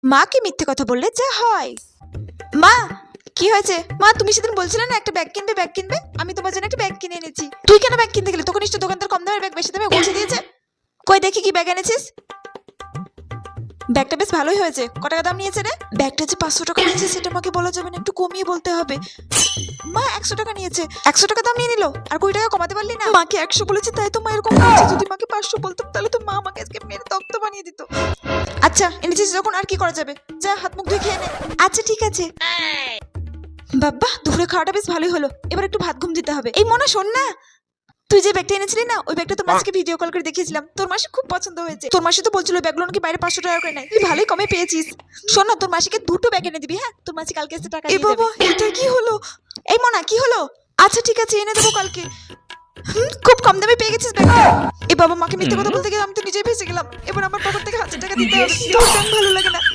মাকে মিথ্যে কথা বললে যা হয়। মা কি হয়েছে? মা তুমি সেদিন বলছিলে না একটা ব্যাগ কিনবে, আমি তোমার জন্য একটা ব্যাগ কিনে এনেছি। তুই কেন ব্যাগ কিনতে গেলি? তোকে নিশ্চয় দোকানদার কম দামের ব্যাগ বেশি দামে পৌঁছে দিয়েছে। কই দেখি কি ব্যাগ এনেছিস। ব্যাগটা বেশ ভালোই হয়েছে। কত টাকা দাম নিয়েছে রে? ব্যাগটা যে 500 টাকা নিয়েছে সেটা আমাকে বলা যাবে না, একটু কমিয়ে বলতে হবে। মা 100 টাকা নিয়েছে। 100 টাকা দাম নিয়ে নিল, আর 20 টাকা কমাতে পারলি না? মাকে 100 বলেছি তাই তো মা এরকম বলছে। যদি মাকে 500 বলতাম তাহলে তো মা আমাকে আজকে মেরে তক্ত বানিয়ে দিত। আচ্ছা এনেছিস যখন আর কি করা যাবে, যা হাত মুখ ধুয়ে খেয়ে নে। আচ্ছা ঠিক আছে। বাবা দুপুরে খাওয়াটা বেশ ভালোই হলো, এবার একটু ভাত ঘুম দিতে হবে। এই মনা শোন না, তুই যে ব্যাগটা এনেছিলি না ওই ব্যাগটা তোর মাসিকে ভিডিও কল করে দেখিয়েছিলাম, তোর মাসি খুব পছন্দ হয়েছে। তোর মাসি তো বলছিল ব্যাগগুলো নাকি বাইরে 500 টাকা করে নেয়, তুই ভালোই কমে পেয়েছিস। শোন না তোর মাসিকে দুটো ব্যাগ এনে দিবি। হ্যাঁ তোর মাসি কালকে এসে টাকা দিয়ে দেবে। এটা কি হলো? এই মনা কি হলো? আচ্ছা ঠিক আছে এনে দেবো কালকে। খুব কম দামে পেয়ে গেছিস ব্যাগটা। এ বাবা মাকে মিথ্যে কথা বলতে গিয়ে আমি তো নিজেই ফেসে গেলাম। এবার আমার পকেট থেকে 1000 টাকা দিতে হবে। তোর ভালো লাগে না।